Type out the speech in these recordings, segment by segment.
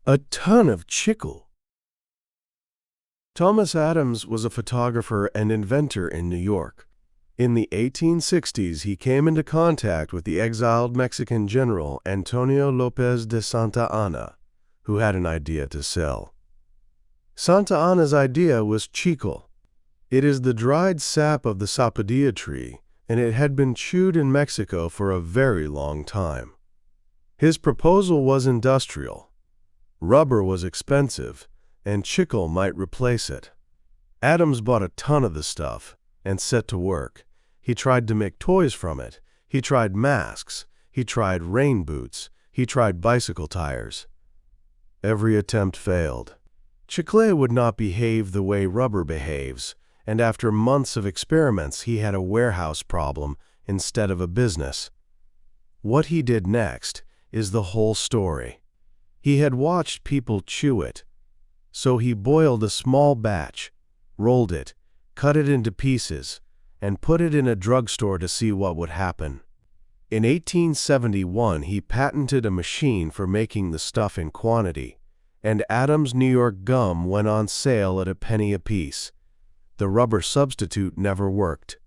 A ton of chicle. Thomas Adams was a photographer and inventor in New York. In the 1860s, he came into contact with the exiled Mexican general Antonio Lopez de Santa Anna, who had an idea to sell. Santa Anna's idea was chicle. It is the dried sap of the sapodilla tree, and it had been chewed in Mexico for a very long time. His proposal was industrial. Rubber was expensive, and chicle might replace it. Adams bought a ton of the stuff and set to work. He tried to make toys from it. He tried masks. He tried rain boots. He tried bicycle tires. Every attempt failed. Chicle would not behave the way rubber behaves, and after months of experiments, he had a warehouse problem instead of a business. What he did next is the whole story. He had watched people chew it, so he boiled a small batch, rolled it, cut it into pieces, and put it in a drugstore to see what would happen. In 1871, he patented a machine for making the stuff in quantity, and Adams' New York gum went on sale at a penny apiece. The rubber substitute never worked.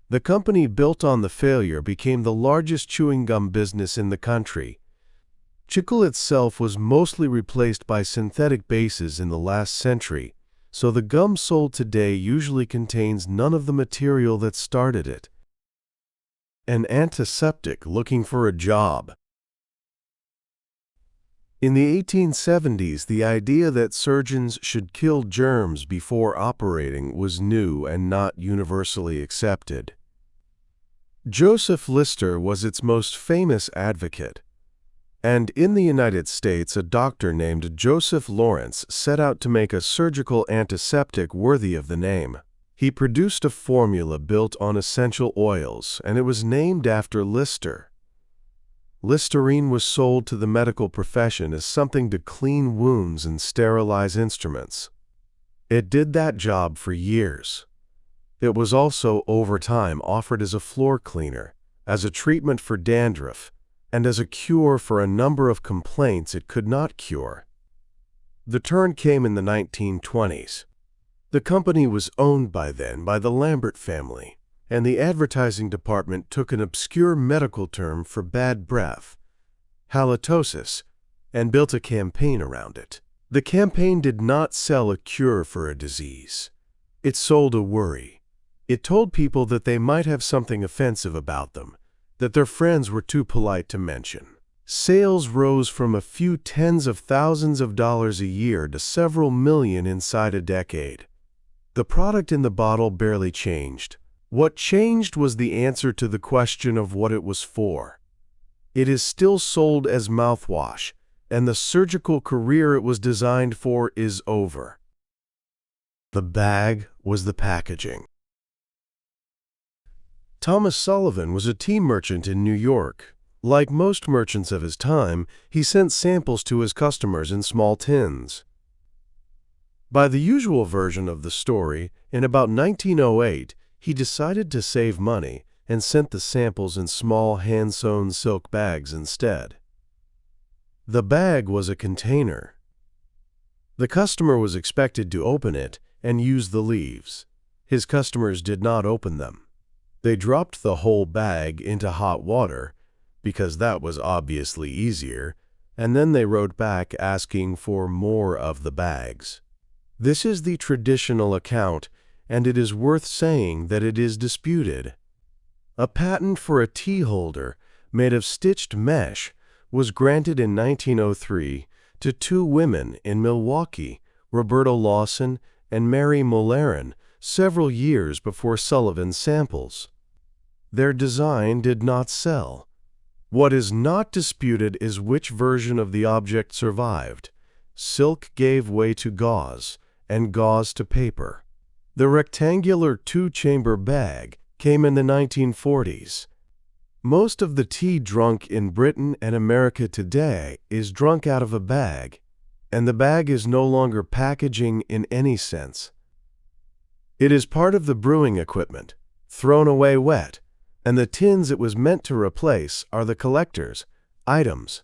The company built on the failure became the largest chewing gum business in the country. Chicle itself was mostly replaced by synthetic bases in the last century, so the gum sold today usually contains none of the material that started it. An antiseptic looking for a job. In the 1870s, the idea that surgeons should kill germs before operating was new and not universally accepted. Joseph Lister was its most famous advocate. And in the United States, a doctor named Joseph Lawrence set out to make a surgical antiseptic worthy of the name. He produced a formula built on essential oils, and it was named after Lister. Listerine was sold to the medical profession as something to clean wounds and sterilize instruments. It did that job for years. It was also, over time, offered as a floor cleaner, as a treatment for dandruff, and as a cure for a number of complaints it could not cure. The turn came in the 1920s. The company was owned by the Lambert family, and the advertising department took an obscure medical term for bad breath, halitosis, and built a campaign around it. The campaign did not sell a cure for a disease. It sold a worry. It told people that they might have something offensive about them, that their friends were too polite to mention. Sales rose from a few tens of thousands of dollars a year to several million inside a decade. The product in the bottle barely changed. What changed was the answer to the question of what it was for. It is still sold as mouthwash, and the surgical career it was designed for is over. The bag was the packaging. Thomas Sullivan was a tea merchant in New York. Like most merchants of his time, he sent samples to his customers in small tins. By the usual version of the story, in about 1908, he decided to save money and sent the samples in small hand-sewn silk bags instead. The bag was a container. The customer was expected to open it and use the leaves. His customers did not open them. They dropped the whole bag into hot water, because that was obviously easier, and then they wrote back asking for more of the bags. This is the traditional account, and it is worth saying that it is disputed. A patent for a tea holder made of stitched mesh was granted in 1903 to two women in Milwaukee, Roberta Lawson and Mary Mullerin, several years before Sullivan's samples. Their design did not sell. What is not disputed is which version of the object survived. Silk gave way to gauze, and gauze to paper. The rectangular two-chamber bag came in the 1940s. Most of the tea drunk in Britain and America today is drunk out of a bag, and the bag is no longer packaging in any sense. It is part of the brewing equipment, thrown away wet, and the tins it was meant to replace are the collector's items.